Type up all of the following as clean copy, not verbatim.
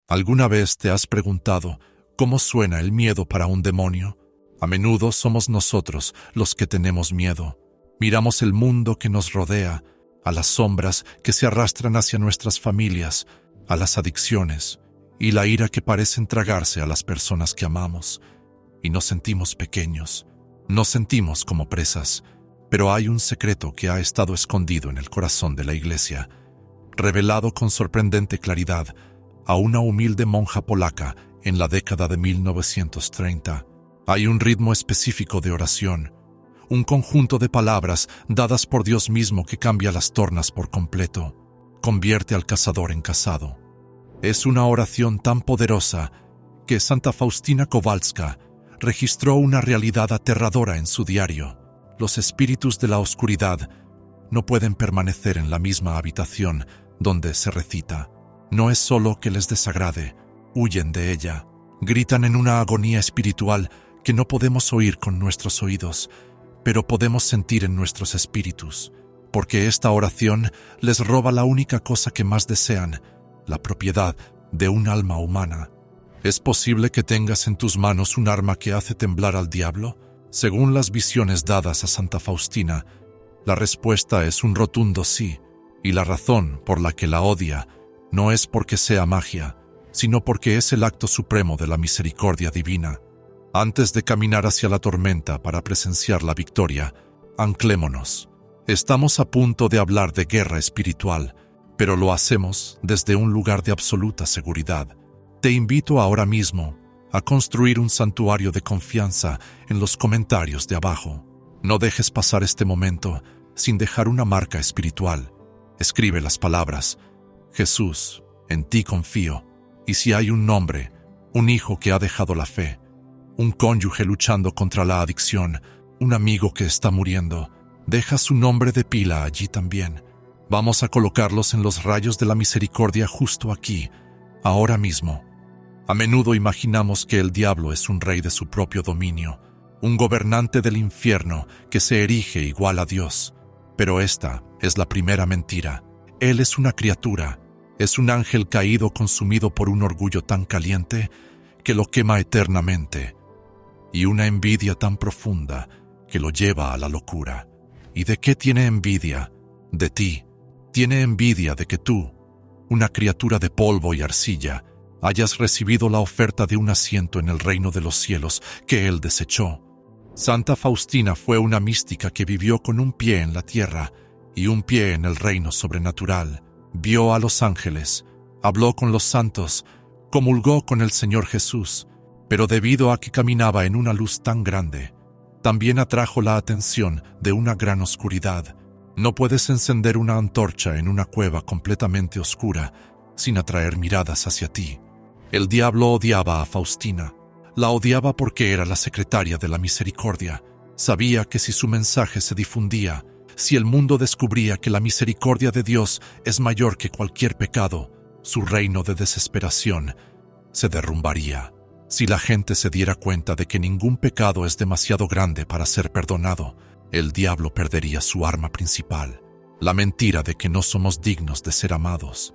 ¿Alguna vez te has preguntado cómo suena el miedo para un demonio? A menudo somos nosotros los que tenemos miedo. Miramos el mundo que nos rodea, a las sombras que se arrastran hacia nuestras familias, a las adicciones y la ira que parecen tragarse a las personas que amamos. Y nos sentimos pequeños, nos sentimos como presas. Pero hay un secreto que ha estado escondido en el corazón de la Iglesia, revelado con sorprendente claridad a una humilde monja polaca en la década de 1930. Hay un ritmo específico de oración, un conjunto de palabras dadas por Dios mismo que cambia las tornas por completo, convierte al cazador en cazado. Es una oración tan poderosa que Santa Faustina Kowalska registró una realidad aterradora en su diario. Los espíritus de la oscuridad no pueden permanecer en la misma habitación donde se recita. No es solo que les desagrade, huyen de ella. Gritan en una agonía espiritual que no podemos oír con nuestros oídos, pero podemos sentir en nuestros espíritus, porque esta oración les roba la única cosa que más desean, la propiedad de un alma humana. ¿Es posible que tengas en tus manos un arma que hace temblar al diablo? Según las visiones dadas a Santa Faustina, la respuesta es un rotundo sí, y la razón por la que la odia no es porque sea magia, sino porque es el acto supremo de la misericordia divina. Antes de caminar hacia la tormenta para presenciar la victoria, anclémonos. Estamos a punto de hablar de guerra espiritual, pero lo hacemos desde un lugar de absoluta seguridad. Te invito ahora mismo a construir un santuario de confianza en los comentarios de abajo. No dejes pasar este momento sin dejar una marca espiritual. Escribe las palabras: Jesús, en ti confío. Y si hay un nombre, un hijo que ha dejado la fe, un cónyuge luchando contra la adicción, un amigo que está muriendo, deja su nombre de pila allí también. Vamos a colocarlos en los rayos de la misericordia justo aquí, ahora mismo. A menudo imaginamos que el diablo es un rey de su propio dominio, un gobernante del infierno que se erige igual a Dios. Pero esta es la primera mentira. Él es una criatura, es un ángel caído consumido por un orgullo tan caliente que lo quema eternamente, y una envidia tan profunda que lo lleva a la locura. ¿Y de qué tiene envidia? De ti. Tiene envidia de que tú, una criatura de polvo y arcilla, hayas recibido la oferta de un asiento en el reino de los cielos que él desechó. Santa Faustina fue una mística que vivió con un pie en la tierra y un pie en el reino sobrenatural. Vio a los ángeles, habló con los santos, comulgó con el Señor Jesús, pero debido a que caminaba en una luz tan grande, también atrajo la atención de una gran oscuridad. No puedes encender una antorcha en una cueva completamente oscura sin atraer miradas hacia ti. El diablo odiaba a Faustina. La odiaba porque era la secretaria de la misericordia. Sabía que si su mensaje se difundía, si el mundo descubría que la misericordia de Dios es mayor que cualquier pecado, su reino de desesperación se derrumbaría. Si la gente se diera cuenta de que ningún pecado es demasiado grande para ser perdonado, el diablo perdería su arma principal, la mentira de que no somos dignos de ser amados.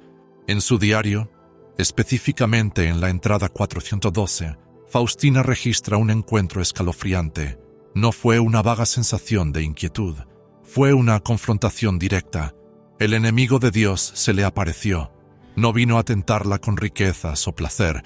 En su diario, específicamente en la entrada 412, Faustina registra un encuentro escalofriante. No fue una vaga sensación de inquietud, fue una confrontación directa. El enemigo de Dios se le apareció. No vino a tentarla con riquezas o placer,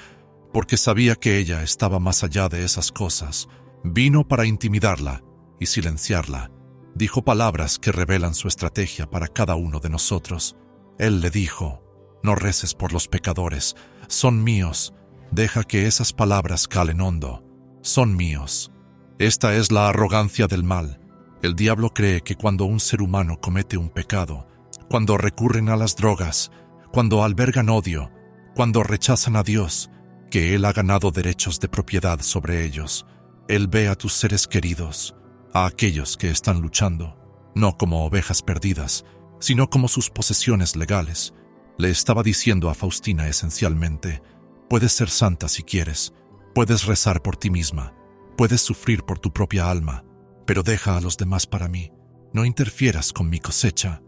porque sabía que ella estaba más allá de esas cosas. Vino para intimidarla y silenciarla. Dijo palabras que revelan su estrategia para cada uno de nosotros. Él le dijo: no reces por los pecadores, son míos. Deja que esas palabras calen hondo. Son míos. Esta es la arrogancia del mal. El diablo cree que cuando un ser humano comete un pecado, cuando recurren a las drogas, cuando albergan odio, cuando rechazan a Dios, que Él ha ganado derechos de propiedad sobre ellos. Él ve a tus seres queridos, a aquellos que están luchando, no como ovejas perdidas, sino como sus posesiones legales. Le estaba diciendo a Faustina esencialmente: puedes ser santa si quieres, puedes rezar por ti misma, puedes sufrir por tu propia alma, pero deja a los demás para mí, no interfieras con mi cosecha.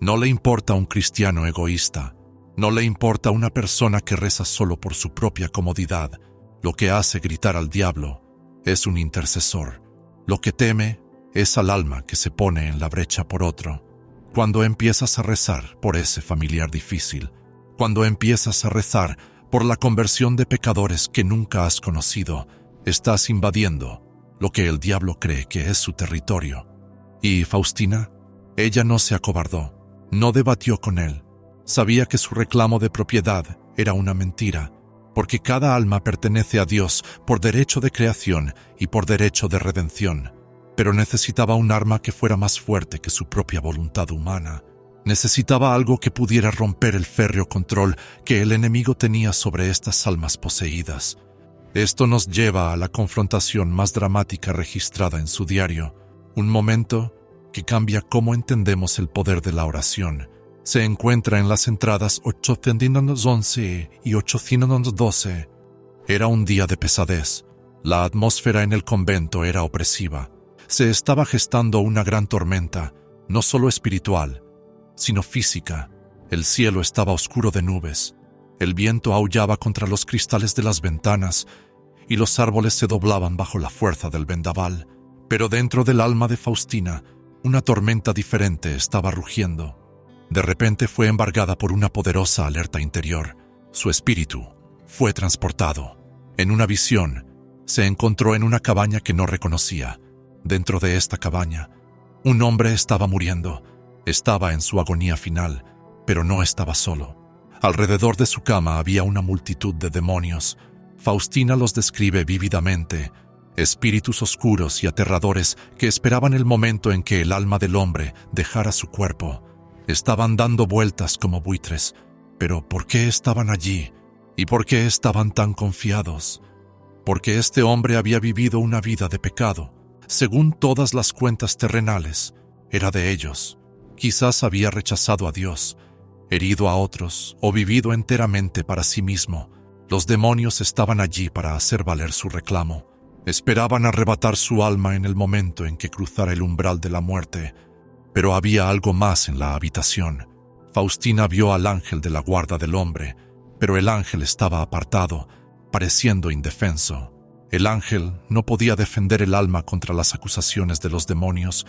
No le importa un cristiano egoísta, No le importa una persona que reza solo por su propia comodidad. Lo que hace gritar al diablo es un intercesor. Lo que teme es al alma que se pone en la brecha por otro. Cuando empiezas a rezar por ese familiar difícil, cuando empiezas a rezar por la conversión de pecadores que nunca has conocido, estás invadiendo lo que el diablo cree que es su territorio. Y Faustina, ella no se acobardó, no debatió con él. Sabía que su reclamo de propiedad era una mentira, porque cada alma pertenece a Dios por derecho de creación y por derecho de redención. Pero necesitaba un arma que fuera más fuerte que su propia voluntad humana. Necesitaba algo que pudiera romper el férreo control que el enemigo tenía sobre estas almas poseídas. Esto nos lleva a la confrontación más dramática registrada en su diario, un momento que cambia cómo entendemos el poder de la oración. Se encuentra en las entradas 811 y 812. Era un día de pesadez. La atmósfera en el convento era opresiva. Se estaba gestando una gran tormenta, no solo espiritual, sino física. El cielo estaba oscuro de nubes. El viento aullaba contra los cristales de las ventanas y los árboles se doblaban bajo la fuerza del vendaval. Pero dentro del alma de Faustina, una tormenta diferente estaba rugiendo. De repente fue embargada por una poderosa alerta interior. Su espíritu fue transportado. En una visión, se encontró en una cabaña que no reconocía. Dentro de esta cabaña, un hombre estaba muriendo. Estaba en su agonía final, pero no estaba solo. Alrededor de su cama había una multitud de demonios. Faustina los describe vívidamente, espíritus oscuros y aterradores que esperaban el momento en que el alma del hombre dejara su cuerpo. Estaban dando vueltas como buitres, pero ¿por qué estaban allí? ¿Y por qué estaban tan confiados? Porque este hombre había vivido una vida de pecado. Según todas las cuentas terrenales, era de ellos. Quizás había rechazado a Dios, herido a otros o vivido enteramente para sí mismo. Los demonios estaban allí para hacer valer su reclamo. Esperaban arrebatar su alma en el momento en que cruzara el umbral de la muerte. Pero había algo más en la habitación. Faustina vio al ángel de la guarda del hombre, pero el ángel estaba apartado, pareciendo indefenso. El ángel no podía defender el alma contra las acusaciones de los demonios,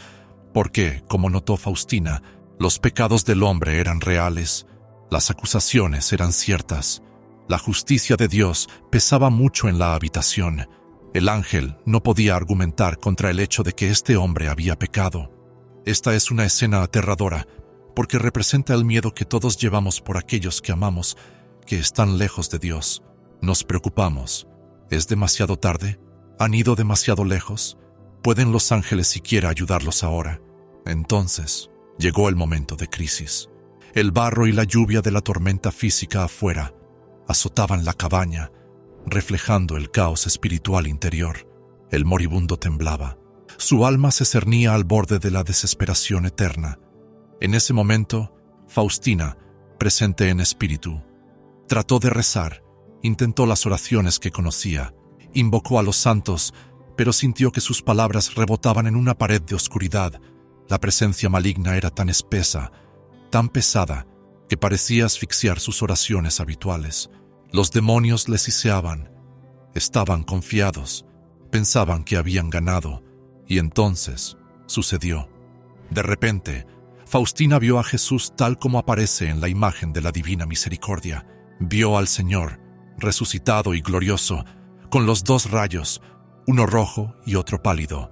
porque, como notó Faustina, los pecados del hombre eran reales, las acusaciones eran ciertas. La justicia de Dios pesaba mucho en la habitación. El ángel no podía argumentar contra el hecho de que este hombre había pecado. Esta es una escena aterradora, porque representa el miedo que todos llevamos por aquellos que amamos, que están lejos de Dios. Nos preocupamos. ¿Es demasiado tarde? ¿Han ido demasiado lejos? ¿Pueden los ángeles siquiera ayudarlos ahora? Entonces, llegó el momento de crisis. El barro y la lluvia de la tormenta física afuera azotaban la cabaña, reflejando el caos espiritual interior. El moribundo temblaba. Su alma se cernía al borde de la desesperación eterna. En ese momento, Faustina, presente en espíritu, trató de rezar. Intentó las oraciones que conocía, invocó a los santos, pero sintió que sus palabras rebotaban en una pared de oscuridad. La presencia maligna era tan espesa, tan pesada, que parecía asfixiar sus oraciones habituales. Los demonios le siseaban. Estaban confiados, pensaban que habían ganado, y entonces sucedió. De repente, Faustina vio a Jesús tal como aparece en la imagen de la Divina Misericordia. Vio al Señor, resucitado y glorioso, con los dos rayos, uno rojo y otro pálido,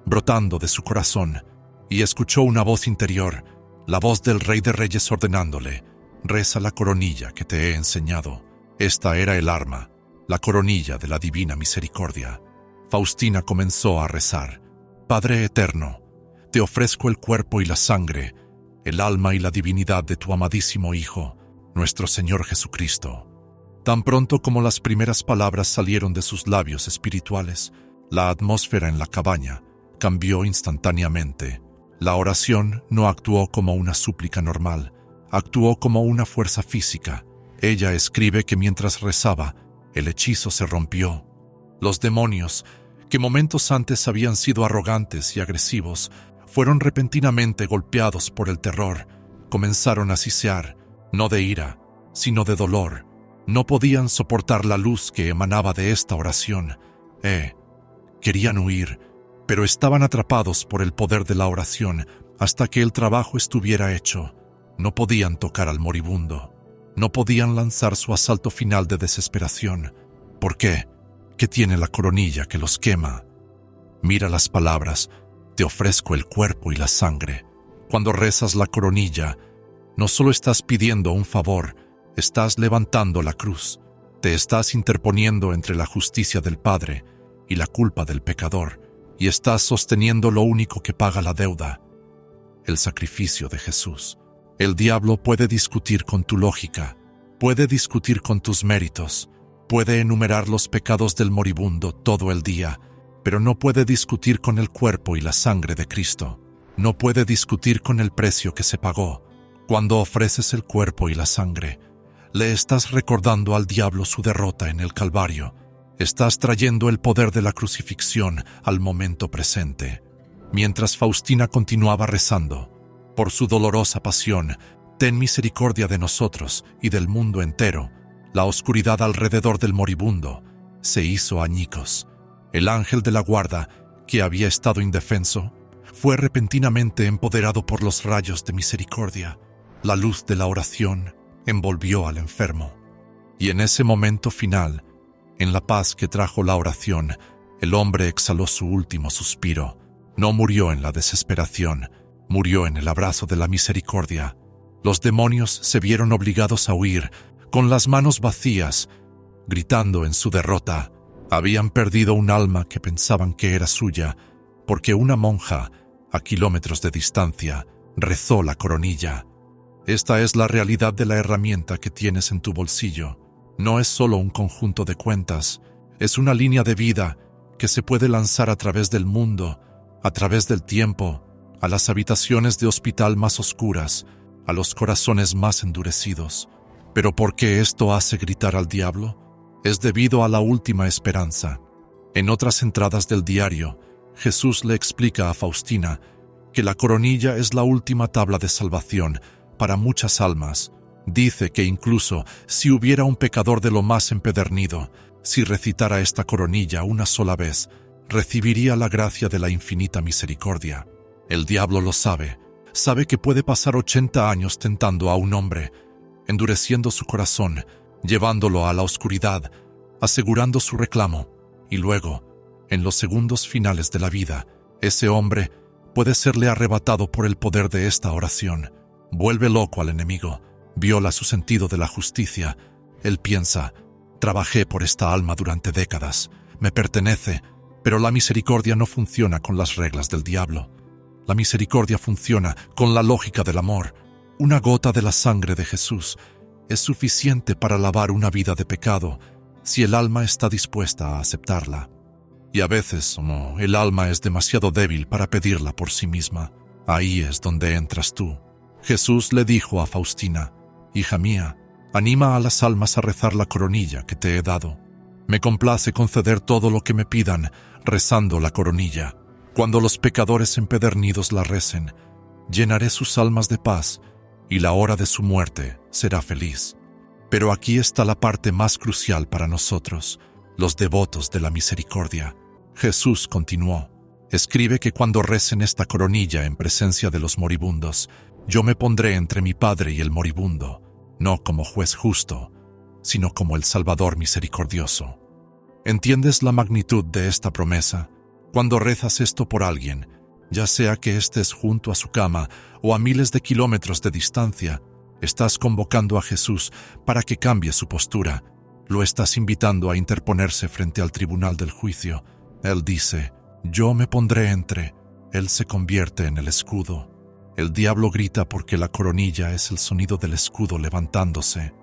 brotando de su corazón, y escuchó una voz interior, la voz del Rey de Reyes ordenándole: reza la coronilla que te he enseñado. Esta era el arma, la coronilla de la Divina Misericordia. Faustina comenzó a rezar: Padre eterno, te ofrezco el cuerpo y la sangre, el alma y la divinidad de tu amadísimo Hijo, nuestro Señor Jesucristo. Tan pronto como las primeras palabras salieron de sus labios espirituales, la atmósfera en la cabaña cambió instantáneamente. La oración no actuó como una súplica normal, actuó como una fuerza física. Ella escribe que mientras rezaba, el hechizo se rompió. Los demonios, que momentos antes habían sido arrogantes y agresivos, fueron repentinamente golpeados por el terror. Comenzaron a sisear, no de ira, sino de dolor. No podían soportar la luz que emanaba de esta oración. Querían huir, pero estaban atrapados por el poder de la oración hasta que el trabajo estuviera hecho. No podían tocar al moribundo. No podían lanzar su asalto final de desesperación. ¿Por qué? ¿Qué tiene la coronilla que los quema? Mira las palabras: te ofrezco el cuerpo y la sangre. Cuando rezas la coronilla, no solo estás pidiendo un favor, estás levantando la cruz. Te estás interponiendo entre la justicia del Padre y la culpa del pecador, y estás sosteniendo lo único que paga la deuda: el sacrificio de Jesús. El diablo puede discutir con tu lógica, puede discutir con tus méritos, puede enumerar los pecados del moribundo todo el día, pero no puede discutir con el cuerpo y la sangre de Cristo. No puede discutir con el precio que se pagó. Cuando ofreces el cuerpo y la sangre, le estás recordando al diablo su derrota en el Calvario. Estás trayendo el poder de la crucifixión al momento presente. Mientras Faustina continuaba rezando: por su dolorosa pasión, ten misericordia de nosotros y del mundo entero, la oscuridad alrededor del moribundo se hizo añicos. El ángel de la guarda, que había estado indefenso, fue repentinamente empoderado por los rayos de misericordia. La luz de la oración envolvió al enfermo. Y en ese momento final, en la paz que trajo la oración, el hombre exhaló su último suspiro. No murió en la desesperación, murió en el abrazo de la misericordia. Los demonios se vieron obligados a huir, con las manos vacías, gritando en su derrota. Habían perdido un alma que pensaban que era suya, porque una monja, a kilómetros de distancia, rezó la coronilla. Esta es la realidad de la herramienta que tienes en tu bolsillo. No es solo un conjunto de cuentas, es una línea de vida que se puede lanzar a través del mundo, a través del tiempo, a las habitaciones de hospital más oscuras, a los corazones más endurecidos. ¿Pero por qué esto hace gritar al diablo? Es debido a la última esperanza. En otras entradas del diario, Jesús le explica a Faustina que la coronilla es la última tabla de salvación para muchas almas. Dice que incluso si hubiera un pecador de lo más empedernido, si recitara esta coronilla una sola vez, recibiría la gracia de la infinita misericordia. El diablo lo sabe. Sabe que puede pasar 80 años tentando a un hombre, endureciendo su corazón, llevándolo a la oscuridad, asegurando su reclamo, y luego, en los segundos finales de la vida, ese hombre puede serle arrebatado por el poder de esta oración. Vuelve loco al enemigo, viola su sentido de la justicia. Él piensa: trabajé por esta alma durante décadas, me pertenece, pero la misericordia no funciona con las reglas del diablo. La misericordia funciona con la lógica del amor. Una gota de la sangre de Jesús es suficiente para lavar una vida de pecado si el alma está dispuesta a aceptarla. Y a veces, el alma es demasiado débil para pedirla por sí misma. Ahí es donde entras tú. Jesús le dijo a Faustina: hija mía, anima a las almas a rezar la coronilla que te he dado. Me complace conceder todo lo que me pidan rezando la coronilla. Cuando los pecadores empedernidos la recen, llenaré sus almas de paz y la hora de su muerte será feliz. Pero aquí está la parte más crucial para nosotros, los devotos de la misericordia. Jesús continuó: escribe que cuando recen esta coronilla en presencia de los moribundos, yo me pondré entre mi Padre y el moribundo, no como juez justo, sino como el Salvador misericordioso. ¿Entiendes la magnitud de esta promesa? Cuando rezas esto por alguien, ya sea que estés junto a su cama o a miles de kilómetros de distancia, estás convocando a Jesús para que cambie su postura. Lo estás invitando a interponerse frente al tribunal del juicio. Él dice: yo me pondré entre. Él se convierte en el escudo. El diablo grita porque la coronilla es el sonido del escudo levantándose.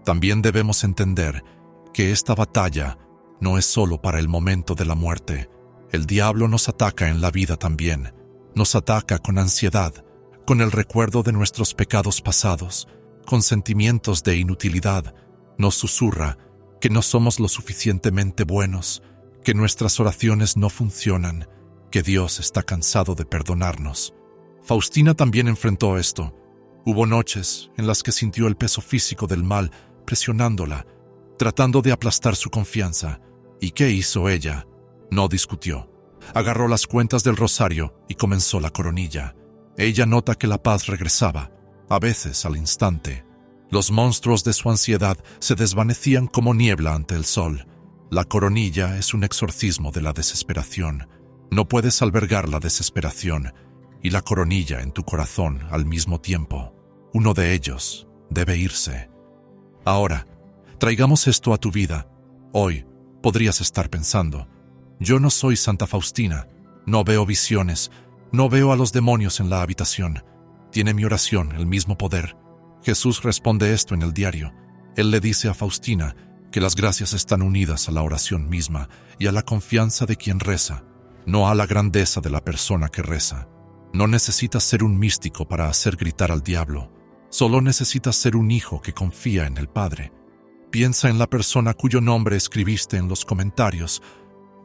También debemos entender que esta batalla no es solo para el momento de la muerte. El diablo nos ataca en la vida también. Nos ataca con ansiedad, con el recuerdo de nuestros pecados pasados, con sentimientos de inutilidad. Nos susurra que no somos lo suficientemente buenos, que nuestras oraciones no funcionan, que Dios está cansado de perdonarnos. Faustina también enfrentó esto. Hubo noches en las que sintió el peso físico del mal presionándola, tratando de aplastar su confianza. ¿Y qué hizo ella? No discutió. Agarró las cuentas del rosario y comenzó la coronilla. Ella nota que la paz regresaba, a veces al instante. Los monstruos de su ansiedad se desvanecían como niebla ante el sol. La coronilla es un exorcismo de la desesperación. No puedes albergar la desesperación y la coronilla en tu corazón al mismo tiempo. Uno de ellos debe irse. Ahora, traigamos esto a tu vida. Hoy podrías estar pensando: yo no soy Santa Faustina, no veo visiones, no veo a los demonios en la habitación. ¿Tiene mi oración el mismo poder? Jesús responde esto en el diario. Él le dice a Faustina que las gracias están unidas a la oración misma y a la confianza de quien reza, no a la grandeza de la persona que reza. No necesitas ser un místico para hacer gritar al diablo. Solo necesitas ser un hijo que confía en el Padre. Piensa en la persona cuyo nombre escribiste en los comentarios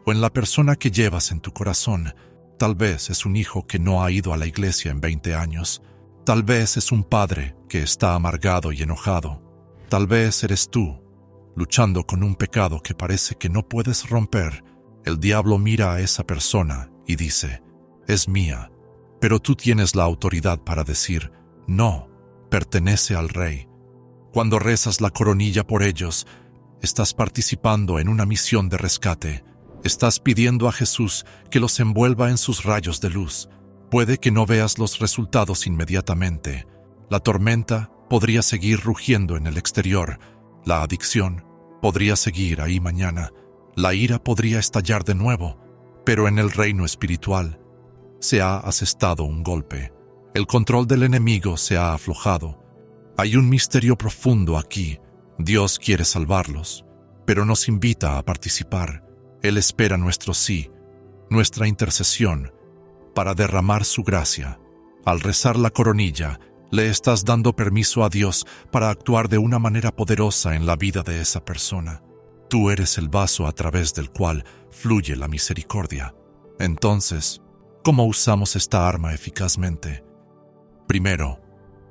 o en la persona que llevas en tu corazón. Tal vez es un hijo que no ha ido a la iglesia en 20 años. Tal vez es un padre que está amargado y enojado. Tal vez eres tú, luchando con un pecado que parece que no puedes romper. El diablo mira a esa persona y dice: es mía. Pero tú tienes la autoridad para decir: no, pertenece al Rey. Cuando rezas la coronilla por ellos, estás participando en una misión de rescate. Estás pidiendo a Jesús que los envuelva en sus rayos de luz. Puede que no veas los resultados inmediatamente. La tormenta podría seguir rugiendo en el exterior. La adicción podría seguir ahí mañana. La ira podría estallar de nuevo. Pero en el reino espiritual se ha asestado un golpe. El control del enemigo se ha aflojado. Hay un misterio profundo aquí. Dios quiere salvarlos, pero nos invita a participar. Él espera nuestro sí, nuestra intercesión, para derramar su gracia. Al rezar la coronilla, le estás dando permiso a Dios para actuar de una manera poderosa en la vida de esa persona. Tú eres el vaso a través del cual fluye la misericordia. Entonces, ¿cómo usamos esta arma eficazmente? Primero,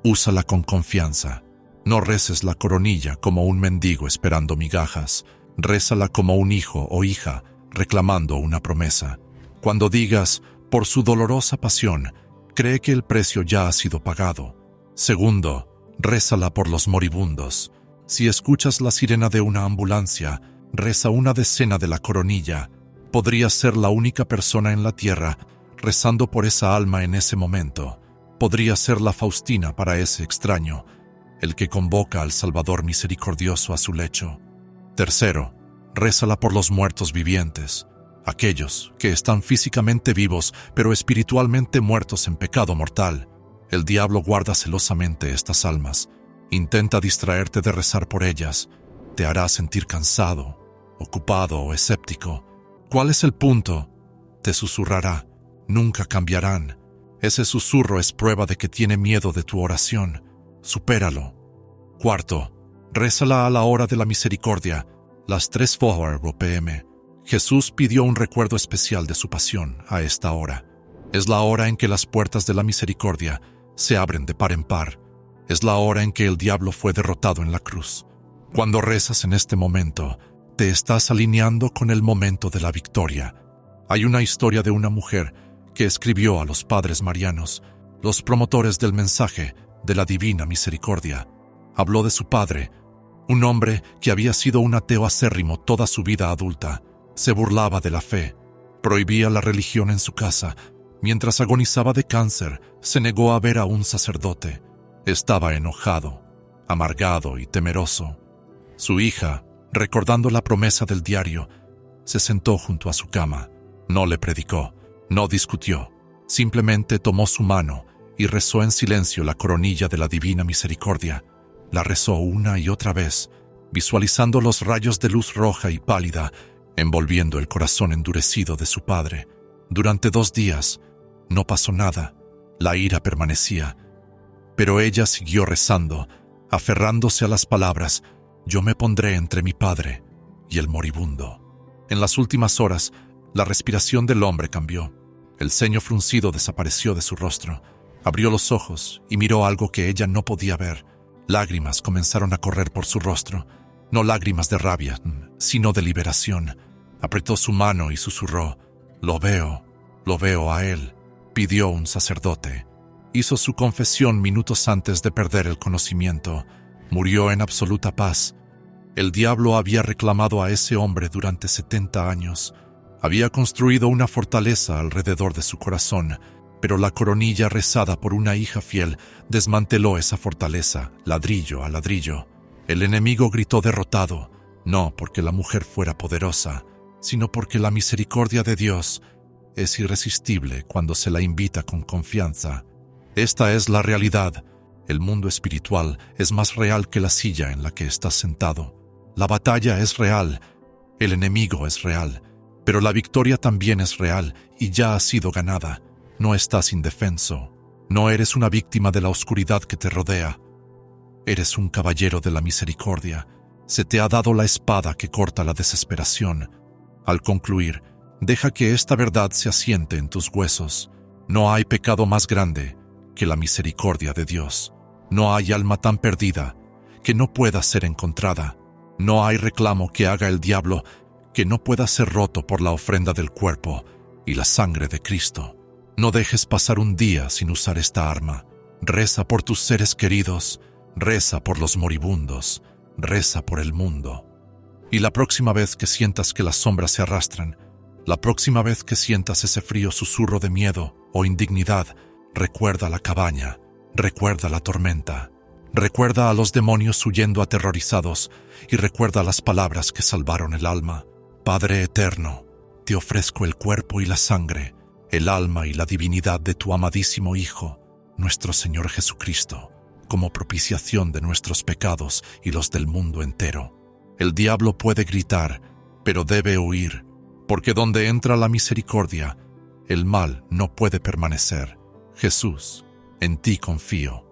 úsala con confianza. No reces la coronilla como un mendigo esperando migajas. Rézala como un hijo o hija reclamando una promesa. Cuando digas: por su dolorosa pasión, cree que el precio ya ha sido pagado. Segundo, rézala por los moribundos. Si escuchas la sirena de una ambulancia, reza una decena de la coronilla. Podrías ser la única persona en la tierra rezando por esa alma en ese momento. Podrías ser la Faustina para ese extraño, el que convoca al Salvador misericordioso a su lecho. Tercero, rézala por los muertos vivientes, aquellos que están físicamente vivos pero espiritualmente muertos en pecado mortal. El diablo guarda celosamente estas almas. Intenta distraerte de rezar por ellas. Te hará sentir cansado, ocupado o escéptico. ¿Cuál es el punto? Te susurrará: nunca cambiarán. Ese susurro es prueba de que tiene miedo de tu oración. Supéralo. Cuarto, rézala a la hora de la misericordia, las 3:04 p.m. Jesús pidió un recuerdo especial de su pasión a esta hora. Es la hora en que las puertas de la misericordia se abren de par en par. Es la hora en que el diablo fue derrotado en la cruz. Cuando rezas en este momento, te estás alineando con el momento de la victoria. Hay una historia de una mujer que escribió a los padres marianos, los promotores del mensaje de la divina misericordia. Habló de su padre, un hombre que había sido un ateo acérrimo toda su vida adulta. Se burlaba de la fe, prohibía la religión en su casa. Mientras agonizaba de cáncer, se negó a ver a un sacerdote. Estaba enojado, amargado y temeroso. Su hija, recordando la promesa del diario, se sentó junto a su cama. No le predicó, no discutió, simplemente tomó su mano y rezó en silencio la coronilla de la divina misericordia. La rezó una y otra vez, visualizando los rayos de luz roja y pálida envolviendo el corazón endurecido de su padre. Durante 2 días no pasó nada, la ira permanecía, pero ella siguió rezando, aferrándose a las palabras: yo me pondré entre mi padre y el moribundo. En las últimas horas, la respiración del hombre cambió. El ceño fruncido desapareció de su rostro. Abrió los ojos y miró algo que ella no podía ver. Lágrimas comenzaron a correr por su rostro, no lágrimas de rabia, sino de liberación. Apretó su mano y susurró: lo veo a él. Pidió un sacerdote. Hizo su confesión minutos antes de perder el conocimiento. Murió en absoluta paz. El diablo había reclamado a ese hombre durante 70 años. Había construido una fortaleza alrededor de su corazón, pero la coronilla rezada por una hija fiel desmanteló esa fortaleza, ladrillo a ladrillo. El enemigo gritó derrotado, no porque la mujer fuera poderosa, sino porque la misericordia de Dios es irresistible cuando se la invita con confianza. Esta es la realidad. El mundo espiritual es más real que la silla en la que estás sentado. La batalla es real, el enemigo es real, pero la victoria también es real y ya ha sido ganada. No estás indefenso, no eres una víctima de la oscuridad que te rodea. Eres un caballero de la misericordia. Se te ha dado la espada que corta la desesperación. Al concluir, deja que esta verdad se asiente en tus huesos. No hay pecado más grande que la misericordia de Dios. No hay alma tan perdida que no pueda ser encontrada. No hay reclamo que haga el diablo que no pueda ser roto por la ofrenda del cuerpo y la sangre de Cristo. No dejes pasar un día sin usar esta arma. Reza por tus seres queridos, reza por los moribundos, reza por el mundo. Y la próxima vez que sientas que las sombras se arrastran, la próxima vez que sientas ese frío susurro de miedo o indignidad, recuerda la cabaña, recuerda la tormenta, recuerda a los demonios huyendo aterrorizados y recuerda las palabras que salvaron el alma. Padre eterno, te ofrezco el cuerpo y la sangre, el alma y la divinidad de tu amadísimo Hijo, nuestro Señor Jesucristo, como propiciación de nuestros pecados y los del mundo entero. El diablo puede gritar, pero debe huir, porque donde entra la misericordia, el mal no puede permanecer. Jesús, en ti confío.